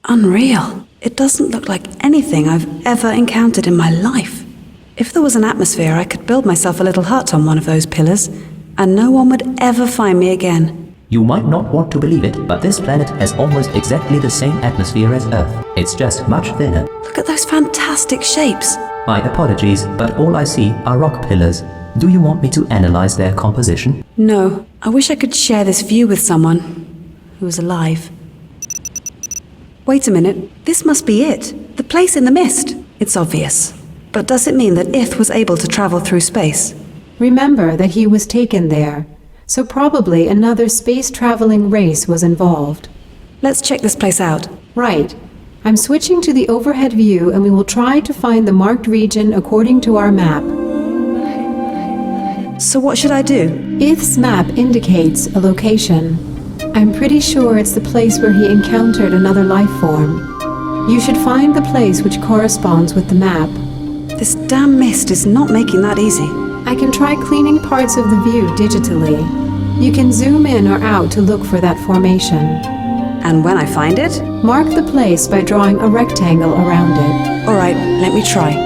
Unreal. It doesn't look like anything I've ever encountered in my life. If there was an atmosphere, I could build myself a little hut on one of those pillars, and no one would ever find me again. You might not want to believe it, but this planet has almost exactly the same atmosphere as Earth. It's just much thinner. Look at those fantastic shapes. My apologies, but all I see are rock pillars. Do you want me to analyze their composition? No, I wish I could share this view with someone who is alive. Wait a minute, this must be it. The place in the mist. It's obvious. But does it mean that Ith was able to travel through space? Remember that he was taken there, so probably another space-traveling race was involved. Let's check this place out. Right. I'm switching to the overhead view and we will try to find the marked region according to our map. So what should I do? Ith's map indicates a location. I'm pretty sure it's the place where he encountered another life form. You should find the place which corresponds with the map. This damn mist is not making that easy. I can try cleaning parts of the view digitally. You can zoom in or out to look for that formation. And when I find it? Mark the place by drawing a rectangle around it. All right, let me try.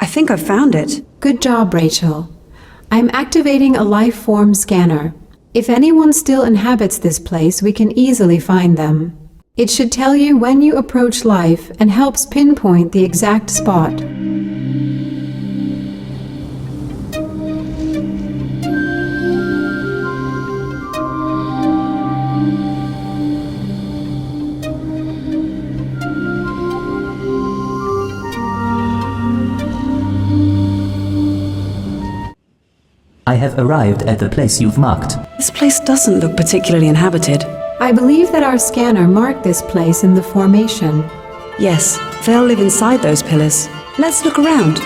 I think I've found it. Good job, Rachel. I'm activating a life form scanner. If anyone still inhabits this place, we can easily find them. It should tell you when you approach life and helps pinpoint the exact spot. I have arrived at the place you've marked. This place doesn't look particularly inhabited. I believe that our scanner marked this place in the formation. Yes, they'll live inside those pillars. Let's look around.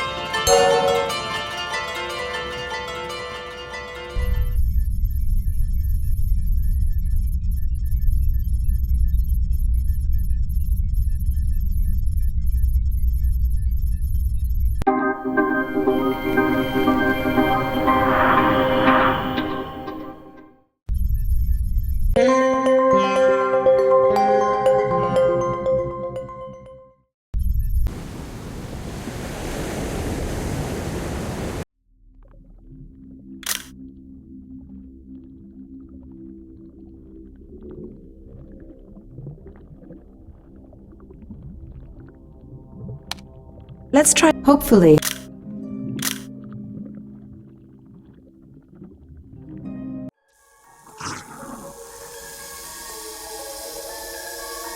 Let's try. Hopefully.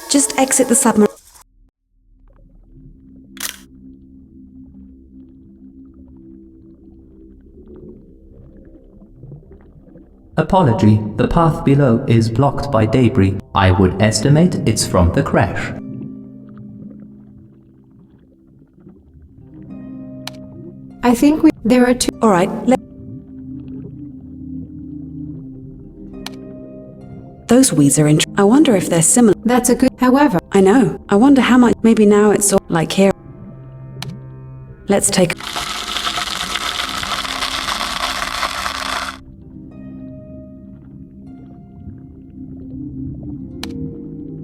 Just exit the submarine. Apology, the path below is blocked by debris. I would estimate it's from the crash. I think there are two. All right. Those weeds are interesting. I wonder if they're similar. That's a good. However, I know. I wonder how much. Maybe now it's all like here. Let's take.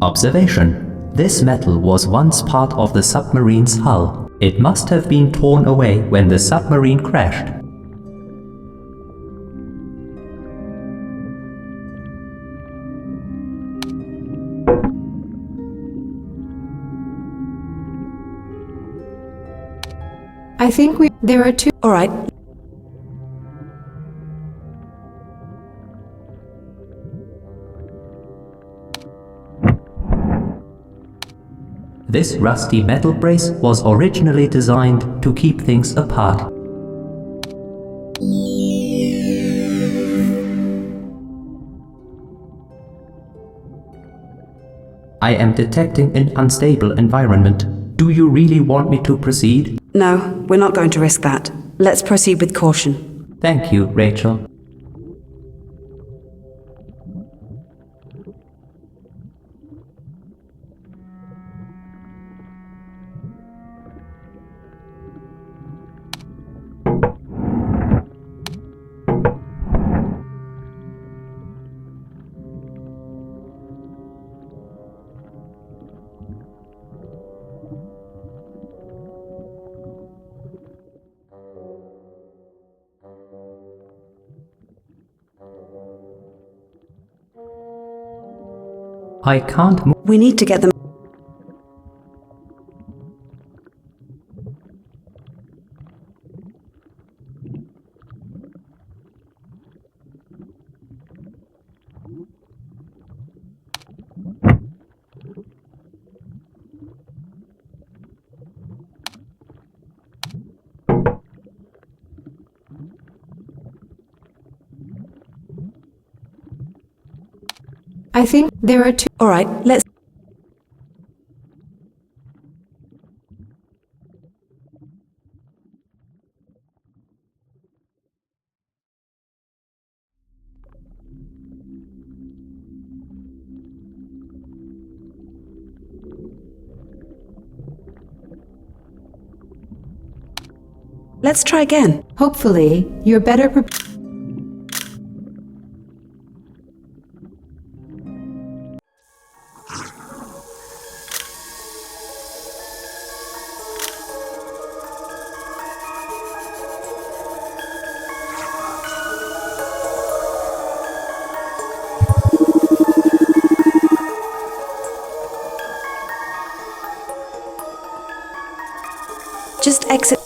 Observation. This metal was once part of the submarine's hull. It must have been torn away when the submarine crashed. I think there are two. All right. This rusty metal brace was originally designed to keep things apart. I am detecting an unstable environment. Do you really want me to proceed? No, we're not going to risk that. Let's proceed with caution. Thank you, Rachel. I can't move. We need to get them. I think there are two. All right, let's. Let's try again. Hopefully, you're better prepared. Just exit.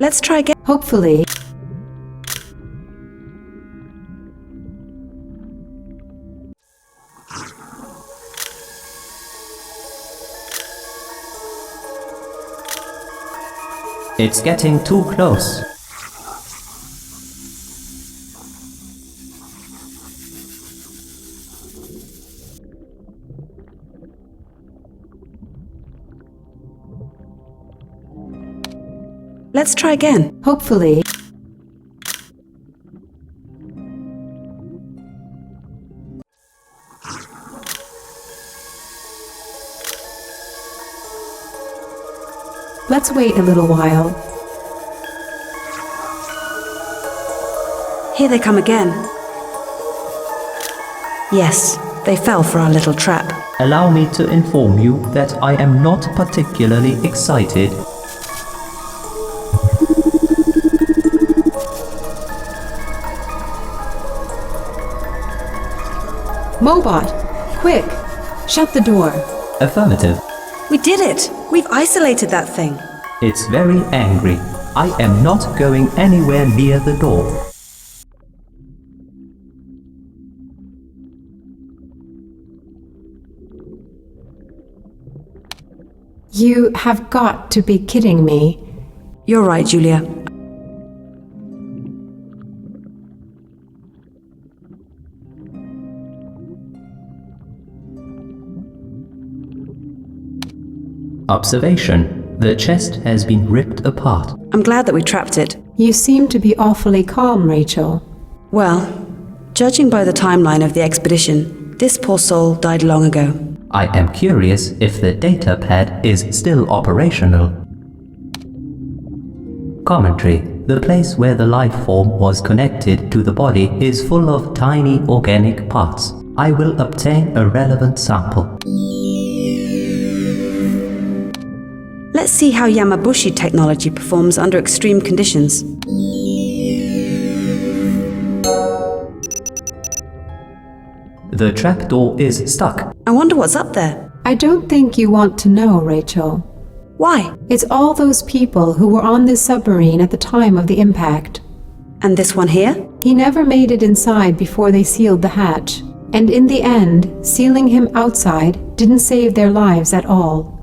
Let's try again. Hopefully. It's getting too close. Let's try again. Hopefully. Let's wait a little while. Here they come again. Yes, they fell for our little trap. Allow me to inform you that I am not particularly excited. Mobot, quick! Shut the door. Affirmative. We did it! We've isolated that thing. It's very angry. I am not going anywhere near the door. You have got to be kidding me. You're right, Julia. Observation. The chest has been ripped apart. I'm glad that we trapped it. You seem to be awfully calm, Rachel. Well, judging by the timeline of the expedition, this poor soul died long ago. I am curious if the data pad is still operational. Commentary. The place where the life form was connected to the body is full of tiny organic parts. I will obtain a relevant sample. Let's see how Yamabushi technology performs under extreme conditions. The trapdoor is stuck. I wonder what's up there. I don't think you want to know, Rachel. Why? It's all those people who were on this submarine at the time of the impact. And this one here? He never made it inside before they sealed the hatch. And in the end, sealing him outside didn't save their lives at all.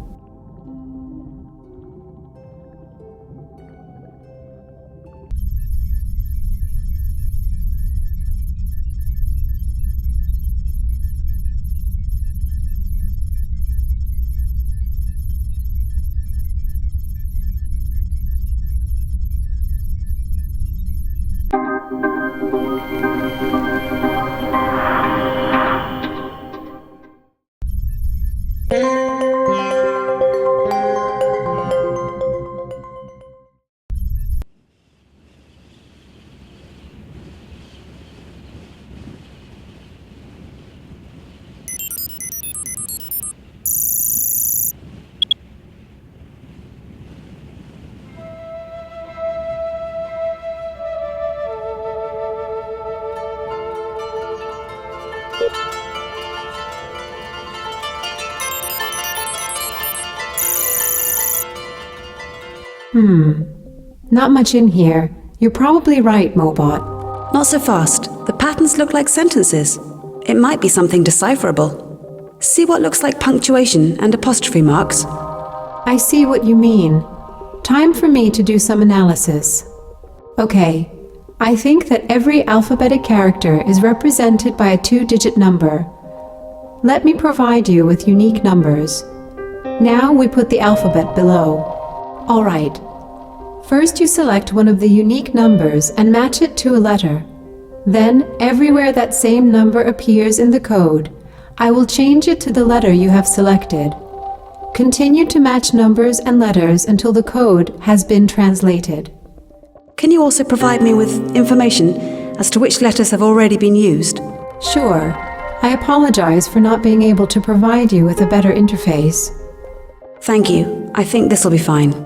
Not much in here. You're probably right, Mobot. Not so fast. The patterns look like sentences. It might be something decipherable. See what looks like punctuation and apostrophe marks? I see what you mean. Time for me to do some analysis. Okay, I think that every alphabetic character is represented by a 2-digit number. Let me provide you with unique numbers. Now we put the alphabet below. All right. First you select one of the unique numbers and match it to a letter. Then, everywhere that same number appears in the code, I will change it to the letter you have selected. Continue to match numbers and letters until the code has been translated. Can you also provide me with information as to which letters have already been used? Sure. I apologize for not being able to provide you with a better interface. Thank you. I think this will be fine.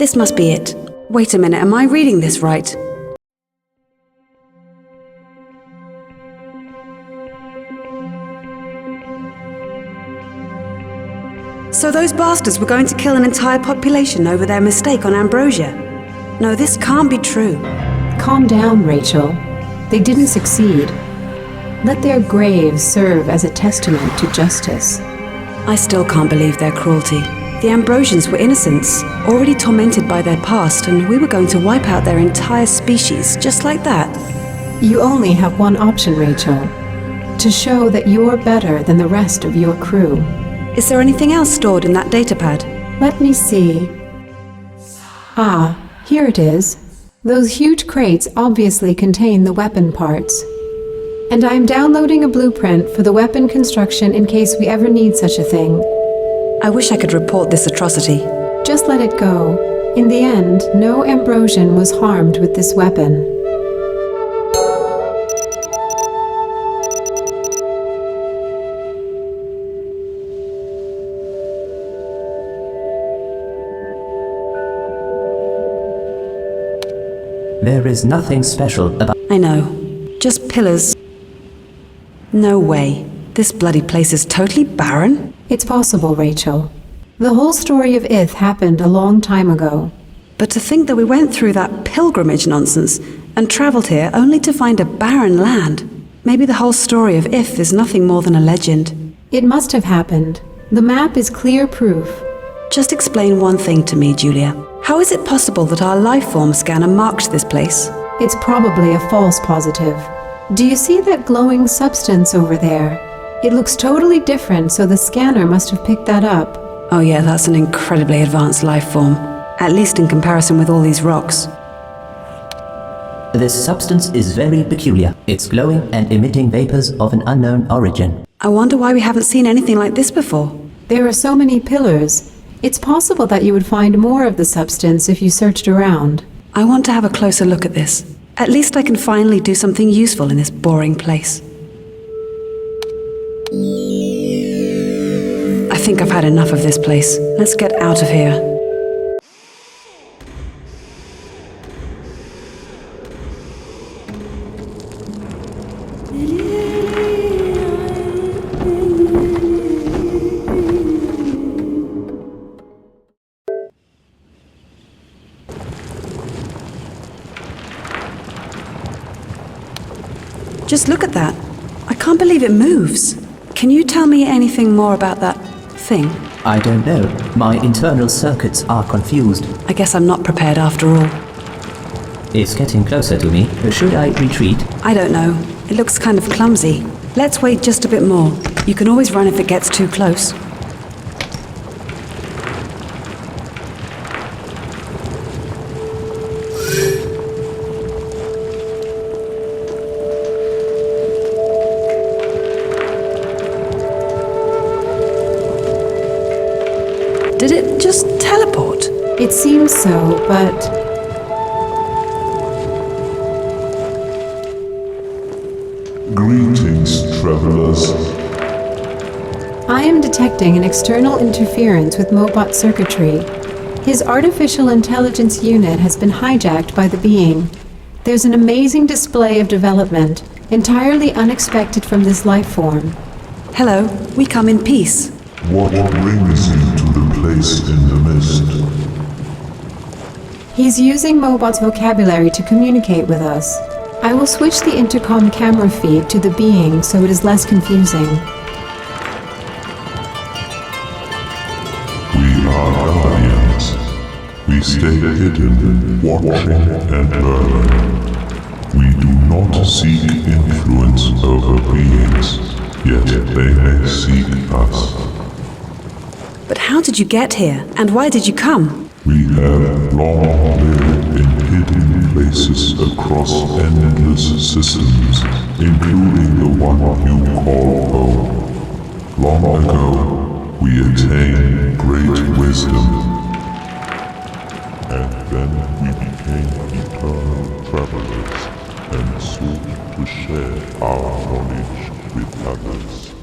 This must be it. Wait a minute, am I reading this right? So those bastards were going to kill an entire population over their mistake on ambrosia? No, this can't be true. Calm down, Rachel. They didn't succeed. Let their graves serve as a testament to justice. I still can't believe their cruelty. The Ambrosians were innocents, already tormented by their past, and we were going to wipe out their entire species, just like that. You only have one option, Rachel. To show that you're better than the rest of your crew. Is there anything else stored in that datapad? Let me see. Ah, here it is. Those huge crates obviously contain the weapon parts. And I'm downloading a blueprint for the weapon construction in case we ever need such a thing. I wish I could report this atrocity. Just let it go. In the end, no Ambrosian was harmed with this weapon. There is nothing special about... I know. Just pillars. No way. This bloody place is totally barren. It's possible, Rachel. The whole story of Ith happened a long time ago. But to think that we went through that pilgrimage nonsense, and travelled here only to find a barren land. Maybe the whole story of If is nothing more than a legend. It must have happened. The map is clear proof. Just explain one thing to me, Julia. How is it possible that our life form scanner marked this place? It's probably a false positive. Do you see that glowing substance over there? It looks totally different, so the scanner must have picked that up. Oh yeah, that's an incredibly advanced life form. At least in comparison with all these rocks. This substance is very peculiar. It's glowing and emitting vapors of an unknown origin. I wonder why we haven't seen anything like this before. There are so many pillars. It's possible that you would find more of the substance if you searched around. I want to have a closer look at this. At least I can finally do something useful in this boring place. I think I've had enough of this place. Let's get out of here. Just look at that. I can't believe it moves. Can you tell me anything more about that thing? I don't know. My internal circuits are confused. I guess I'm not prepared after all. It's getting closer to me. Should I retreat? I don't know. It looks kind of clumsy. Let's wait just a bit more. You can always run if it gets too close. Did it just teleport? It seems so, but Greetings, travelers. I am detecting an external interference with Mobot circuitry. His artificial intelligence unit has been hijacked by the being. There's an amazing display of development, entirely unexpected from this life form. Hello, we come in peace. What brings you to the place in the mist? He's using Mobot's vocabulary to communicate with us. I will switch the intercom camera feed to the being so it is less confusing. We are guardians. We stay hidden, watching and learning. We do not seek influence over beings, yet they may seek us. But how did you get here? And why did you come? We have long lived in hidden places across endless systems, including the one you call home. Long ago, we attained great wisdom, and then we became eternal travelers and sought to share our knowledge with others.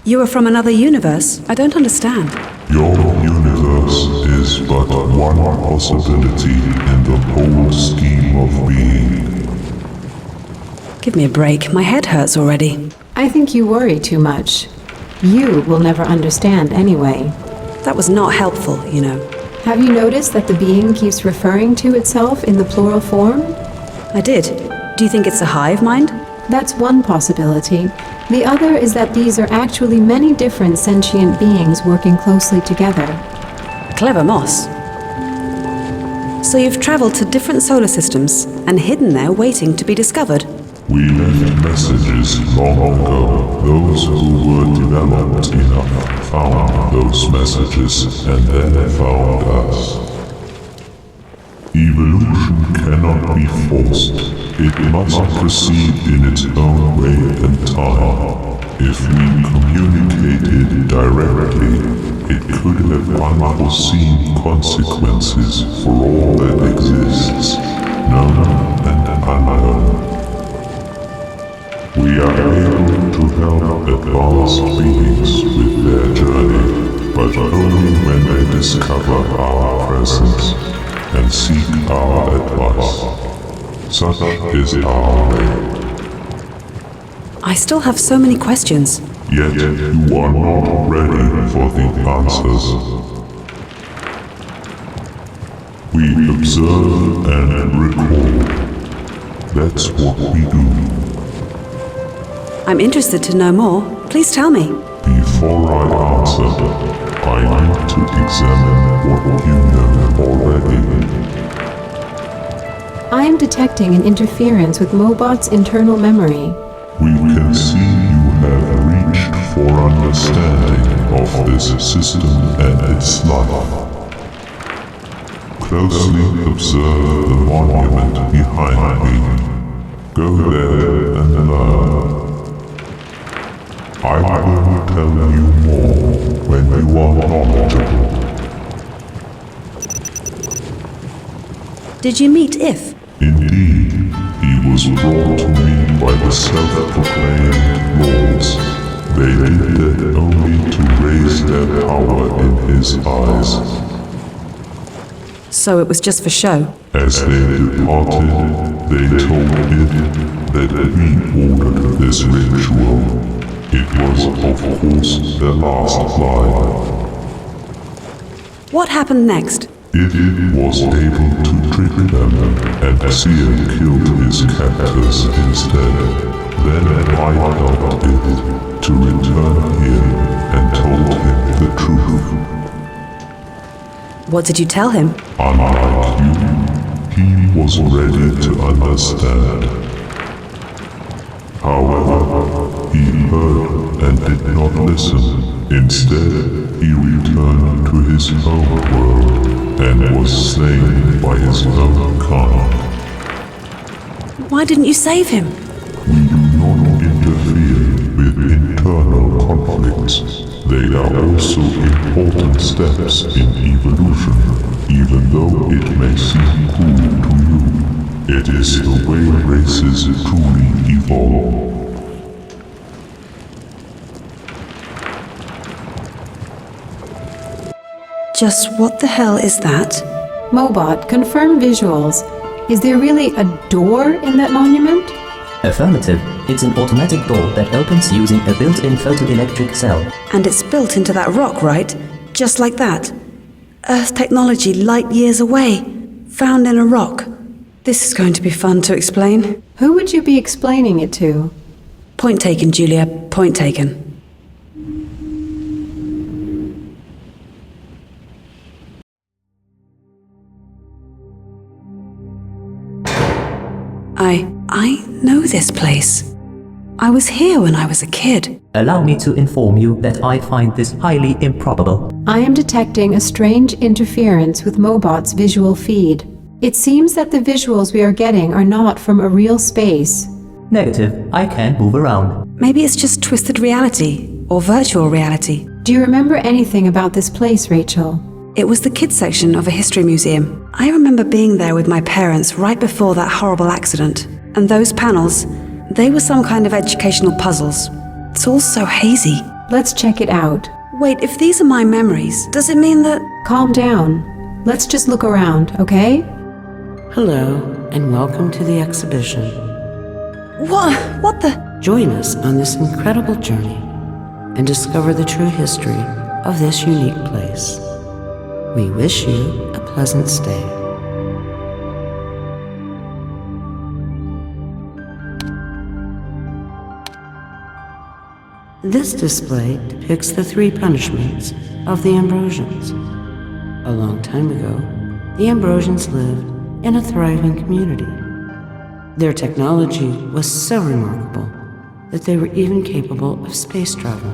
You are from another universe? I don't understand. Your universe is but one possibility in the whole scheme of being. Give me a break. My head hurts already. I think you worry too much. You will never understand anyway. That was not helpful, you know. Have you noticed that the being keeps referring to itself in the plural form? I did. Do you think it's a hive mind? That's one possibility. The other is that these are actually many different sentient beings working closely together. Clever moss. So you've traveled to different solar systems and hidden there waiting to be discovered. We left messages long ago. Those who were developed enough found those messages and then found us. Evolution cannot be forced. It must proceed in its own way and time. If we communicated directly, it could have unforeseen consequences for all that exists, known and unknown. We are able to help advanced beings with their journey, but only when they discover our presence and seek our advice. Such is our way. I still have so many questions. Yet you are not ready for the answers. We observe and recall. That's what we do. I'm interested to know more. Please tell me. Before I answer, I need to examine what you know already. I am detecting an interference with Mobot's internal memory. We can see you have reached for understanding of this system and its life. Closely observe the monument behind me. Go there and learn. I will tell you more when you are knowledgeable. Did you meet If? Indeed, he was brought to me by the self-proclaimed lords. They did that only to raise their power in his eyes. So it was just for show. As they departed, they told him that we ordered this ritual. It was, of course, their last lie. What happened next? It was able to trick them, and Seer killed his captors instead. Then I helped it to return here and told him the truth. What did you tell him? Unlike you, he was ready to understand. However, he heard and did not listen. Instead, he returned to his own world and was slain by his own kind. Why didn't you save him? We do not interfere with internal conflicts. They are also important steps in evolution, even though it may seem cruel to you. It is the way races truly evolve. Just what the hell is that? Mobot, confirm visuals. Is there really a door in that monument? Affirmative. It's an automatic door that opens using a built-in photoelectric cell. And it's built into that rock, right? Just like that. Earth technology light years away. Found in a rock. This is going to be fun to explain. Who would you be explaining it to? Point taken, Julia. Point taken. I know this place. I was here when I was a kid. Allow me to inform you that I find this highly improbable. I am detecting a strange interference with Mobot's visual feed. It seems that the visuals we are getting are not from a real space. Negative. I can't move around. Maybe it's just twisted reality, or virtual reality. Do you remember anything about this place, Rachel? It was the kids section of a history museum. I remember being there with my parents right before that horrible accident. And those panels, they were some kind of educational puzzles. It's all so hazy. Let's check it out. Wait, if these are my memories, does it mean that... Calm down. Let's just look around, okay? Hello, and welcome to the exhibition. What the... Join us on this incredible journey and discover the true history of this unique place. We wish you a pleasant stay. This display depicts the 3 punishments of the Ambrosians. A long time ago, the Ambrosians lived in a thriving community. Their technology was so remarkable that they were even capable of space travel.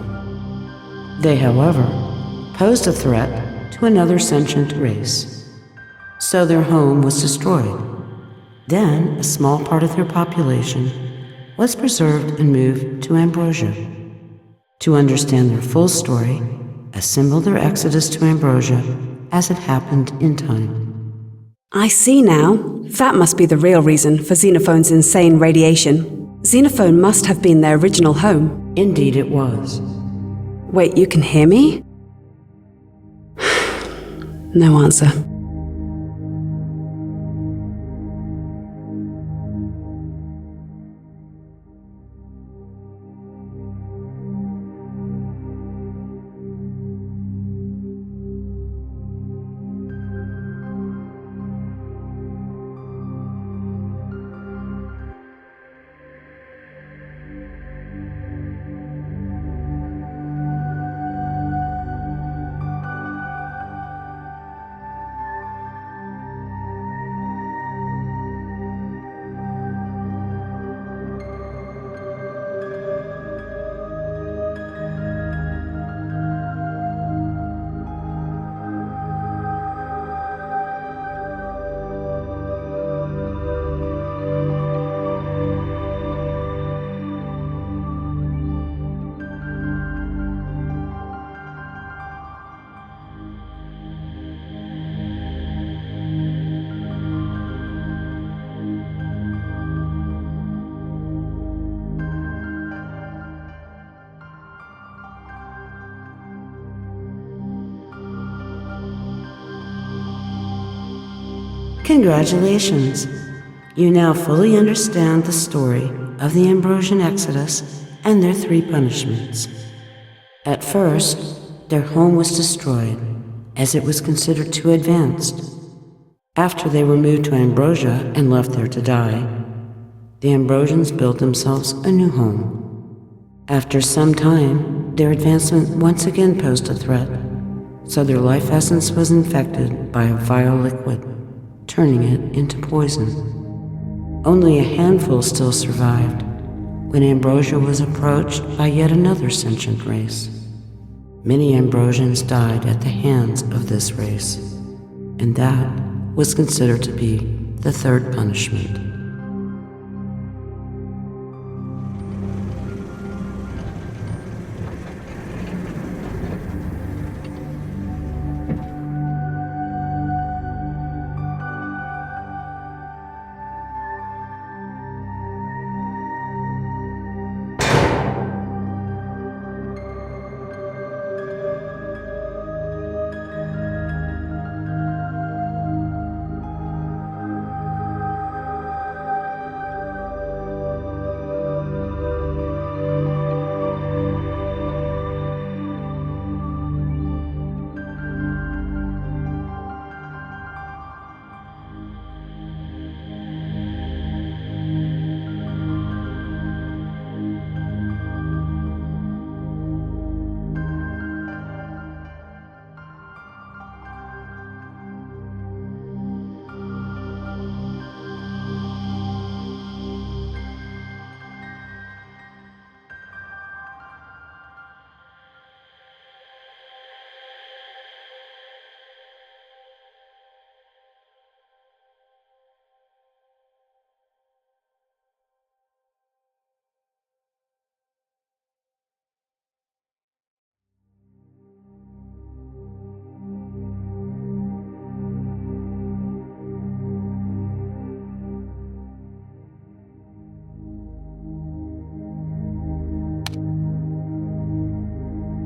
They, however, posed a threat to another sentient race, so their home was destroyed. Then, a small part of their population was preserved and moved to Ambrosia. To understand their full story, assemble their exodus to Ambrosia as it happened in time. I see now. That must be the real reason for Xenophone's insane radiation. Xenophone must have been their original home. Indeed it was. Wait, you can hear me? No answer. Congratulations! You now fully understand the story of the Ambrosian Exodus and their 3 punishments. At first, their home was destroyed, as it was considered too advanced. After they were moved to Ambrosia and left there to die, the Ambrosians built themselves a new home. After some time, their advancement once again posed a threat, so their life essence was infected by a vile liquid, turning it into poison. Only a handful still survived when Ambrosia was approached by yet another sentient race. Many Ambrosians died at the hands of this race, and that was considered to be the 3rd punishment.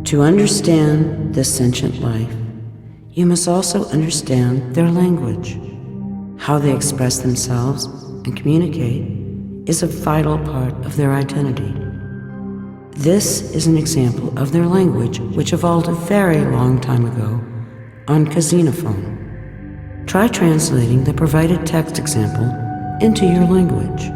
To understand this sentient life, you must also understand their language. How they express themselves and communicate is a vital part of their identity. This is an example of their language, which evolved a very long time ago on Casinophone. Try translating the provided text example into your language.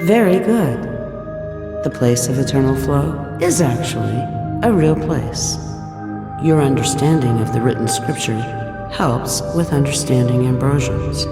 Very good. The place of eternal flow is actually a real place. Your understanding of the written scripture helps with understanding Ambrosians.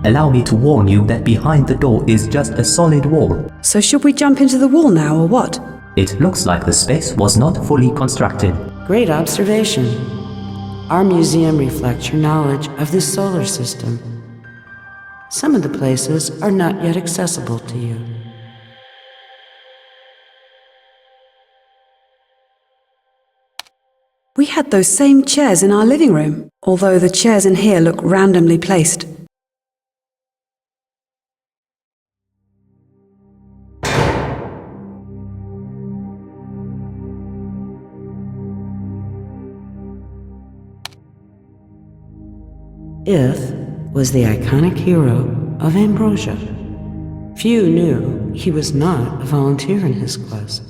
Allow me to warn you that behind the door is just a solid wall. So should we jump into the wall now, or what? It looks like the space was not fully constructed. Great observation. Our museum reflects your knowledge of this solar system. Some of the places are not yet accessible to you. We had those same chairs in our living room, although the chairs in here look randomly placed. Ith was the iconic hero of Ambrosia. Few knew he was not a volunteer in his quest.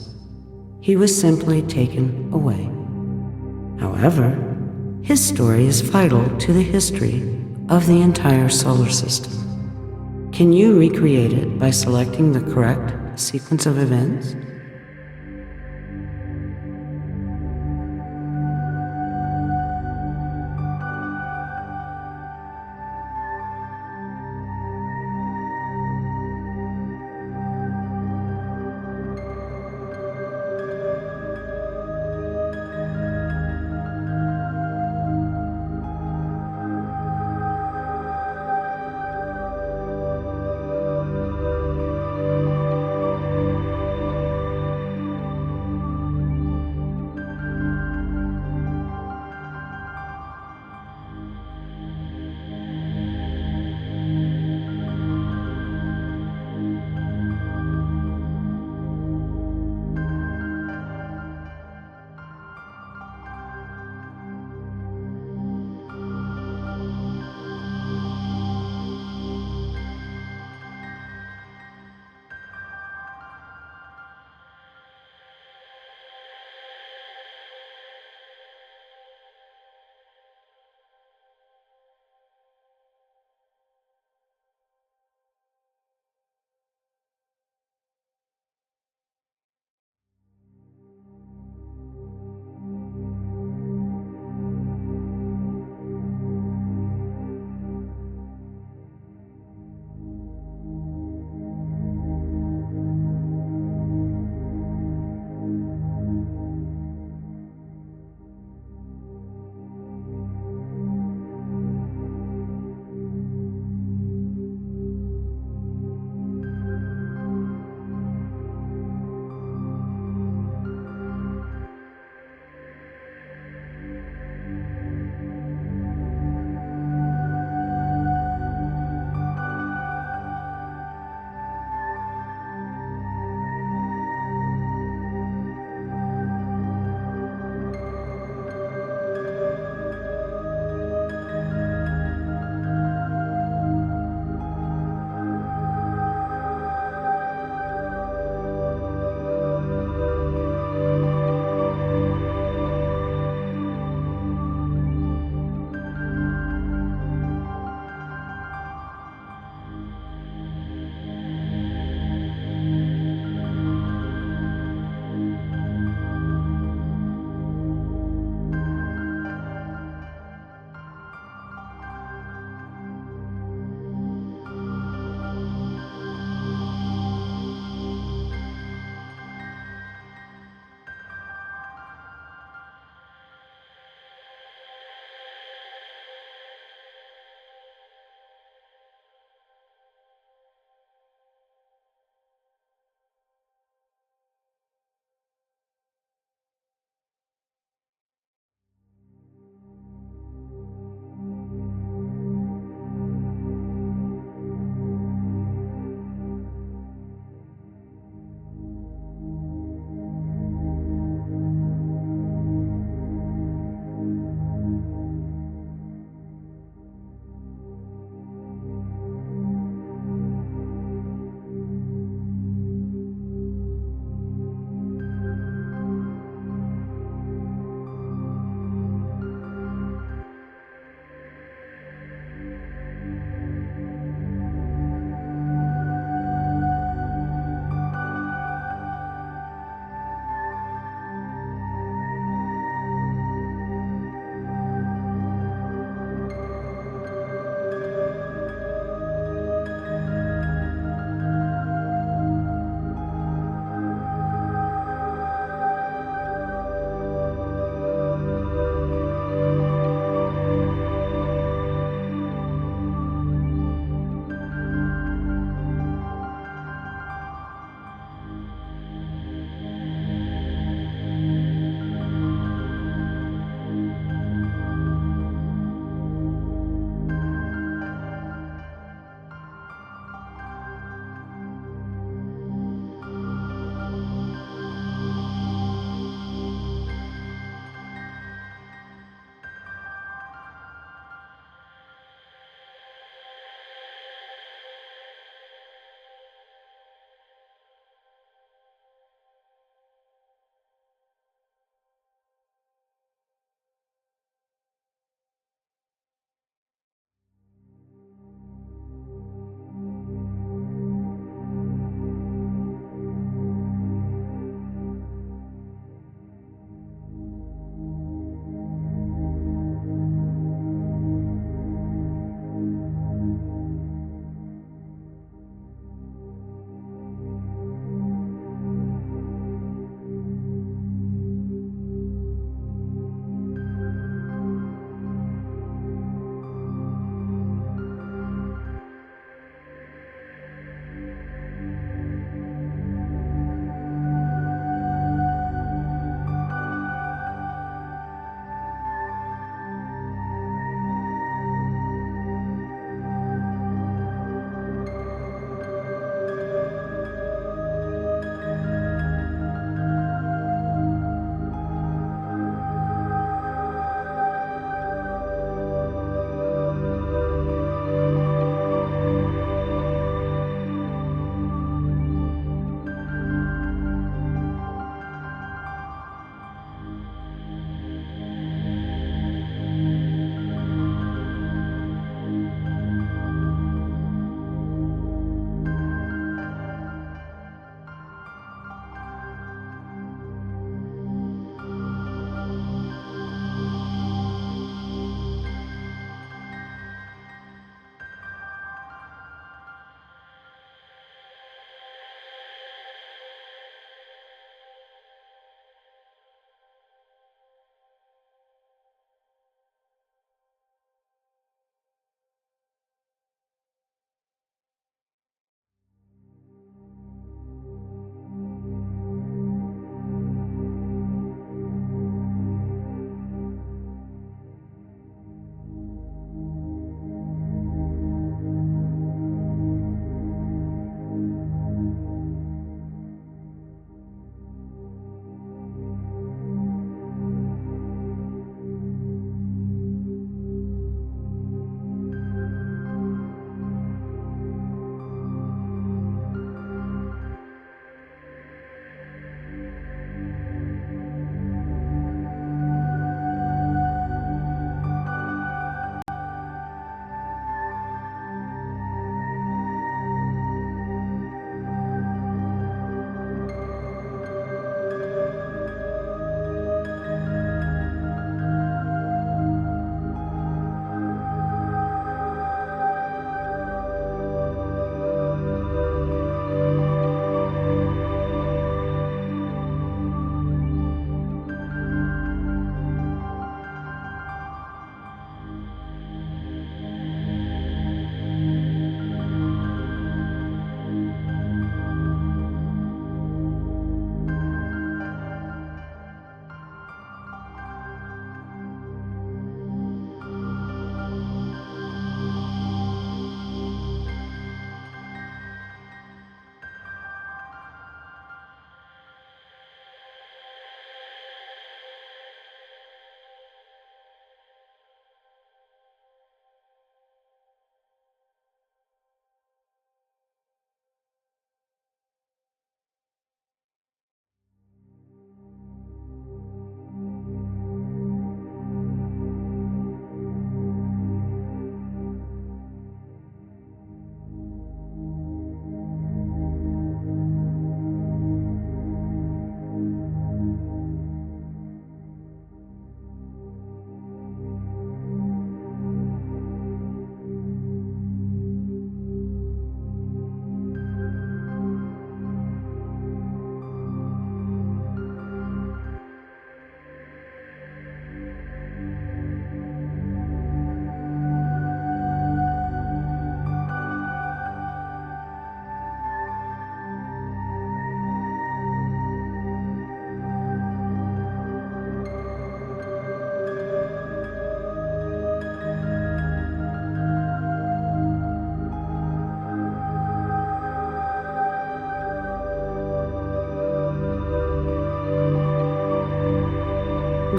He was simply taken away. However, his story is vital to the history of the entire solar system. Can you recreate it by selecting the correct sequence of events?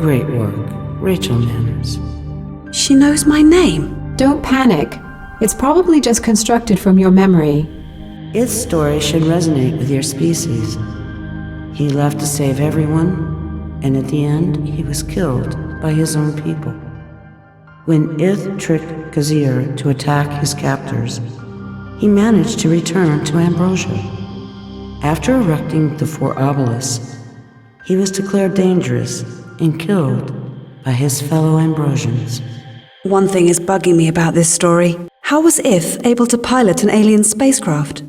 Great work, Rachel Manners. She knows my name. Don't panic. It's probably just constructed from your memory. Its story should resonate with your species. He left to save everyone, and at the end, he was killed by his own people. When Ith tricked Kazir to attack his captors, he managed to return to Ambrosia. After erecting the 4 obelisks, he was declared dangerous and killed by his fellow Ambrosians. One thing is bugging me about this story. How was If able to pilot an alien spacecraft?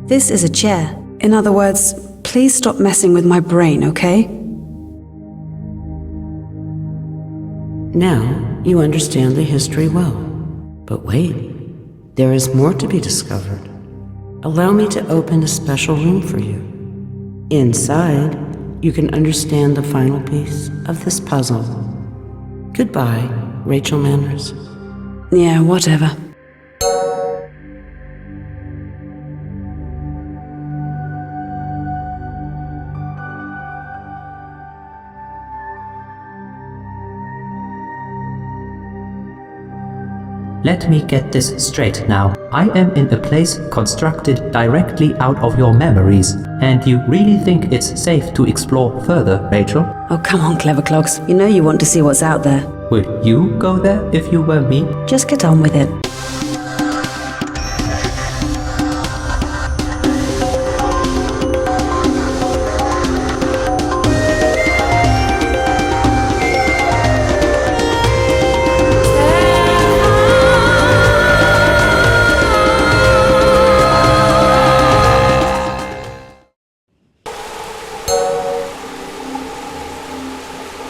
This is a chair. In other words, please stop messing with my brain, okay? Now you understand the history well. But wait, there is more to be discovered. Allow me to open a special room for you. Inside, you can understand the final piece of this puzzle. Goodbye, Rachel Manners. Yeah, whatever. Let me get this straight now. I am in a place constructed directly out of your memories, and you really think it's safe to explore further, Rachel? Oh, come on, clever clogs. You know you want to see what's out there. Would you go there if you were me? Just get on with it.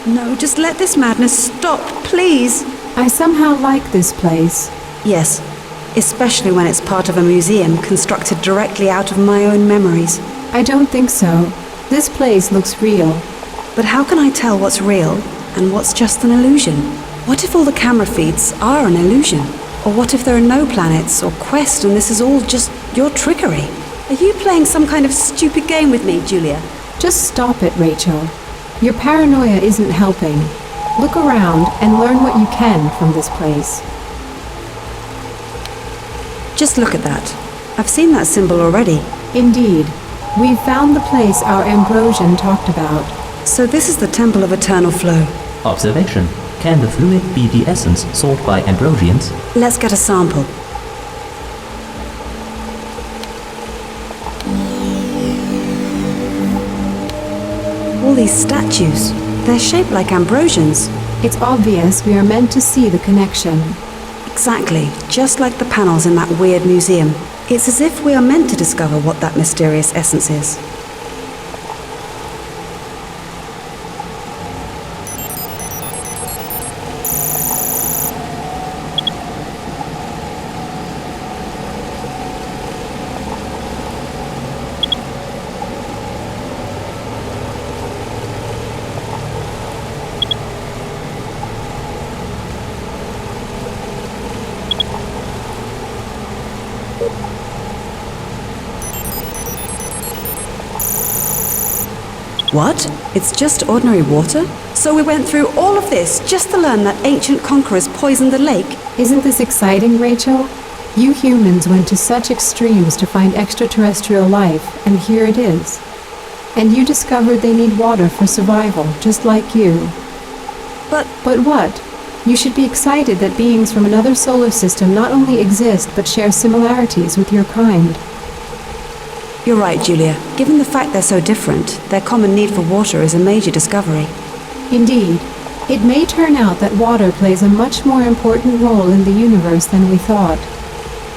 No, just let this madness stop, please. I somehow like this place. Yes, especially when it's part of a museum constructed directly out of my own memories. I don't think so. This place looks real. But how can I tell what's real and what's just an illusion? What if all the camera feeds are an illusion? Or what if there are no planets or quests and this is all just your trickery? Are you playing some kind of stupid game with me, Julia? Just stop it, Rachel. Your paranoia isn't helping. Look around and learn what you can from this place. Just look at that. I've seen that symbol already. Indeed. We've found the place our Ambrosian talked about. So this is the Temple of Eternal Flow. Observation. Can the fluid be the essence sought by Ambrosians? Let's get a sample. All these statues, they're shaped like Ambrosians. It's obvious we are meant to see the connection. Exactly, just like the panels in that weird museum. It's as if we are meant to discover what that mysterious essence is. What? It's just ordinary water? So we went through all of this just to learn that ancient conquerors poisoned the lake? Isn't this exciting, Rachel? You humans went to such extremes to find extraterrestrial life, and here it is. And you discovered they need water for survival, just like you. But what? You should be excited that beings from another solar system not only exist, but share similarities with your kind. you're right, Julia. Given the fact they're so different, their common need for water is a major discovery. Indeed. It may turn out that water plays a much more important role in the universe than we thought.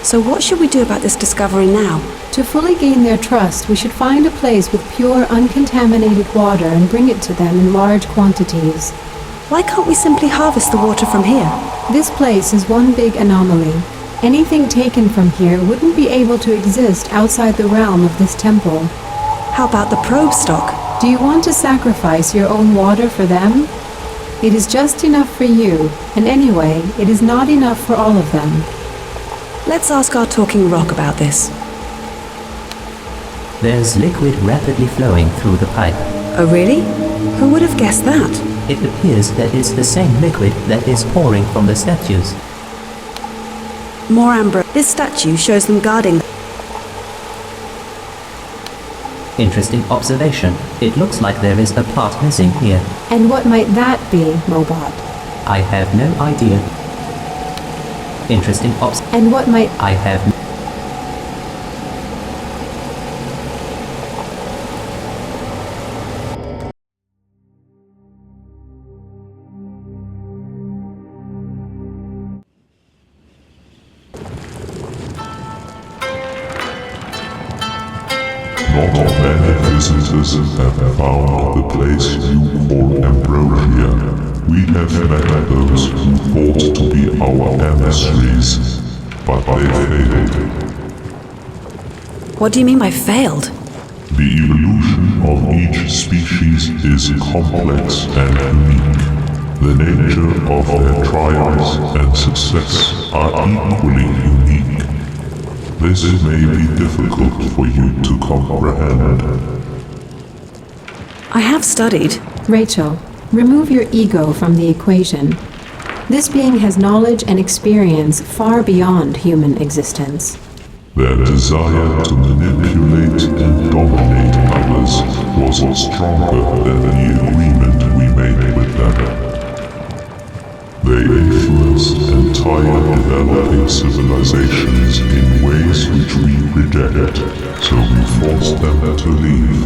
So what should we do about this discovery now? To fully gain their trust, we should find a place with pure, uncontaminated water and bring it to them in large quantities. Why can't we simply harvest the water from here? This place is one big anomaly. Anything taken from here wouldn't be able to exist outside the realm of this temple. How about the probe stock? Do you want to sacrifice your own water for them? It is just enough for you, and anyway, it is not enough for all of them. Let's ask our talking rock about this. There's liquid rapidly flowing through the pipe. Oh really? Who would have guessed that? It appears that it's the same liquid that is pouring from the statues. More amber. This statue shows them guarding. Interesting observation. It looks like there is a part missing here. And what might that be, Mobot? I have no idea. Interesting And what might... I have... Not many visitors have found the place you call Ambrosia. We have met those who thought to be our emissaries, but they failed. What do you mean by failed? The evolution of each species is complex and unique. The nature of their triumphs and success are equally unique. This may be difficult for you to comprehend. I have studied. Rachel, remove your ego from the equation. This being has knowledge and experience far beyond human existence. Their desire to manipulate and dominate others was stronger than the agreement we made with them. They influenced entire developing civilizations in ways which we reject, so we forced them to leave.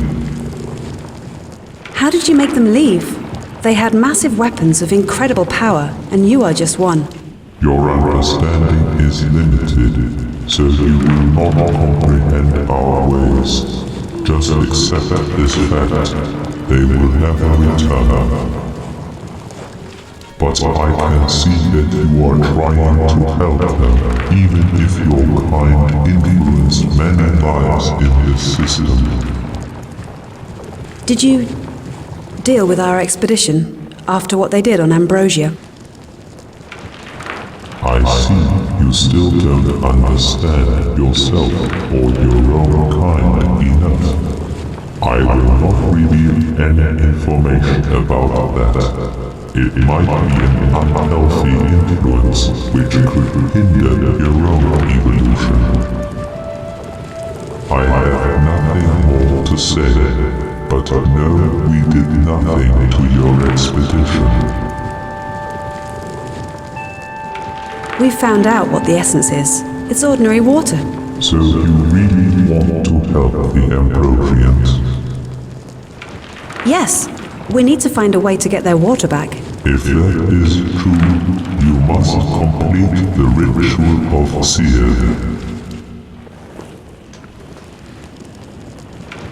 How did you make them leave? They had massive weapons of incredible power, and you are just one. Your understanding is limited, so you will not comprehend our ways. Just accept this fact. They will never return. But I can see that you are trying to help them, even if your kind influenced many lives in this system. Did you deal with our expedition after what they did on Ambrosia? I see you still don't understand yourself or your own kind enough. I will not reveal any information about that. It might be an unhealthy influence which could hinder your own evolution. I have nothing more to say, but know we did nothing to your expedition. We found out what the essence is. It's ordinary water. So you really want to help the Ambrosians? Yes, we need to find a way to get their water back. If that is true, you must complete the ritual of seer.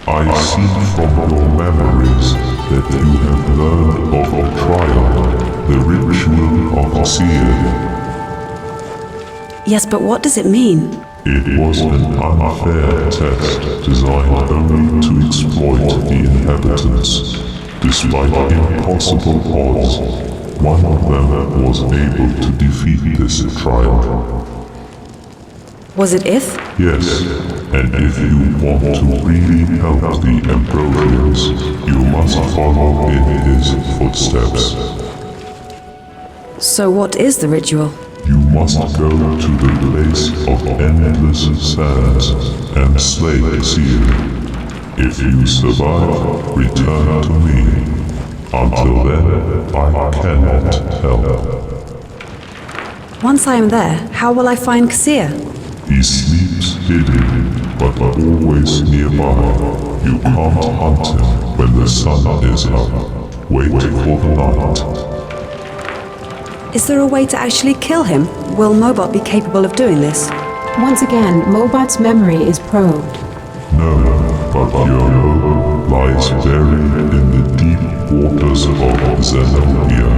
I see from your memories that you have learned of a trial, the ritual of seer. Yes, but what does it mean? It was an unfair test designed only to exploit the inhabitants. Despite impossible odds, one of them was able to defeat this trial. Was it Ith? Yes, and if you want to really help the Ambrosians, you must follow in his footsteps. So what is the ritual? You must go to the place of endless sands and slay the seal. If you survive, return to me. Until then, I cannot help. Once I am there, how will I find Ksir? He sleeps hidden, but always nearby. You can't hunt him when the sun is up. Wait for the night. Is there a way to actually kill him? Will Mobot be capable of doing this? Once again, Mobot's memory is probed. No, but your hope lies buried in the deep waters of Zenobia.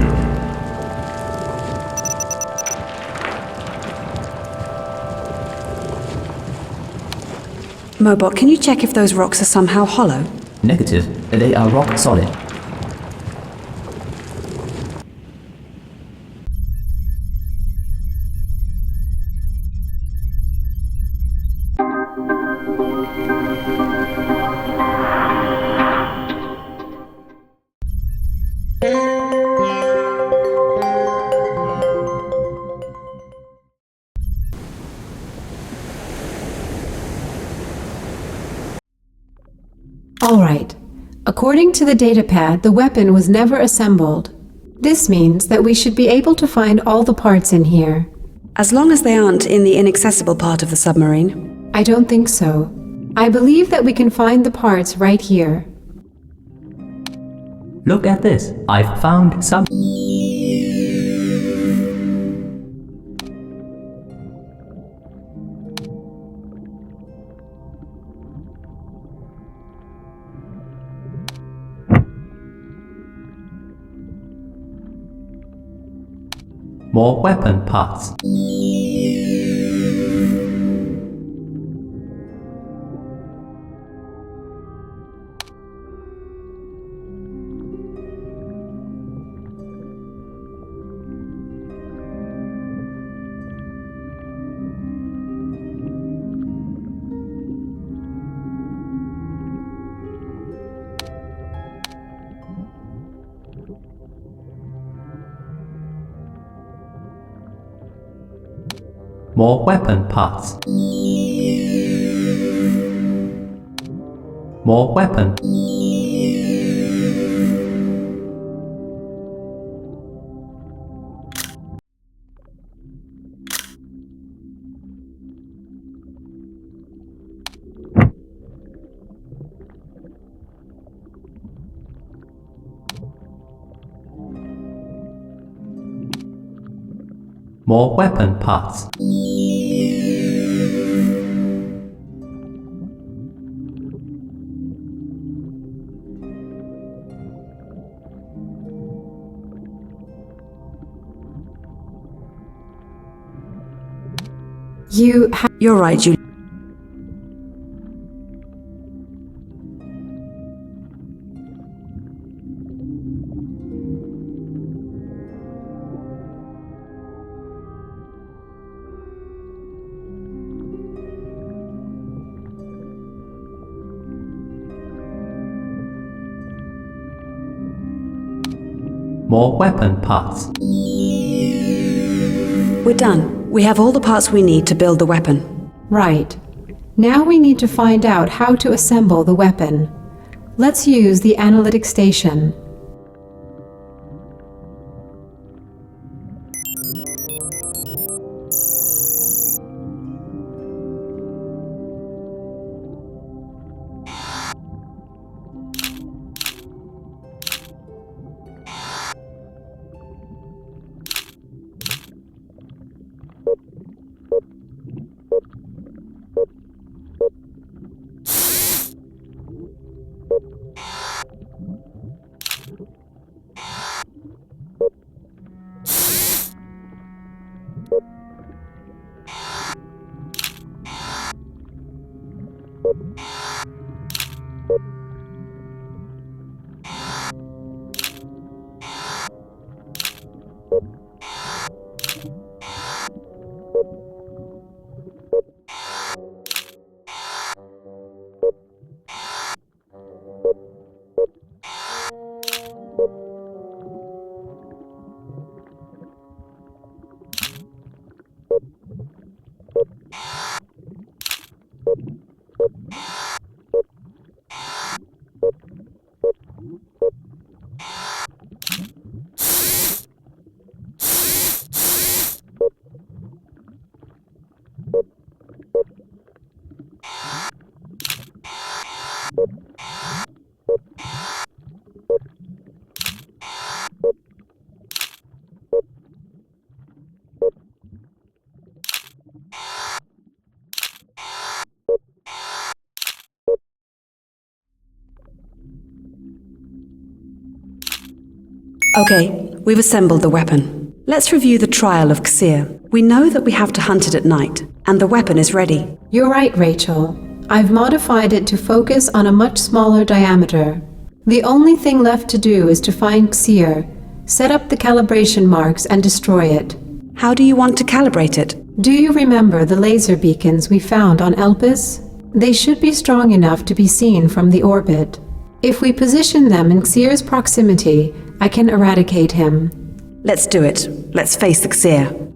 Mobot, can you check if those rocks are somehow hollow? Negative. They are rock solid. According to the datapad, the weapon was never assembled. This means that we should be able to find all the parts in here. As long as they aren't in the inaccessible part of the submarine. I don't think so. I believe that we can find the parts right here. Look at this. I've found some. More weapon parts. More weapon parts. More weapon. More weapon parts. You're right, J.U.L.I.A. More weapon parts. We're done. We have all the parts we need to build the weapon. Right. Now we need to find out how to assemble the weapon. Let's use the analytic station. Okay, we've assembled the weapon. Let's review the trial of J.U.L.I.A. We know that we have to hunt it at night, and the weapon is ready. You're right, Rachel. I've modified it to focus on a much smaller diameter. The only thing left to do is to find J.U.L.I.A, set up the calibration marks and destroy it. How do you want to calibrate it? Do you remember the laser beacons we found on Elpis? They should be strong enough to be seen from the orbit. If we position them in J.U.L.I.A's proximity, I can eradicate him. Let's do it. Let's face the J.U.L.I.A.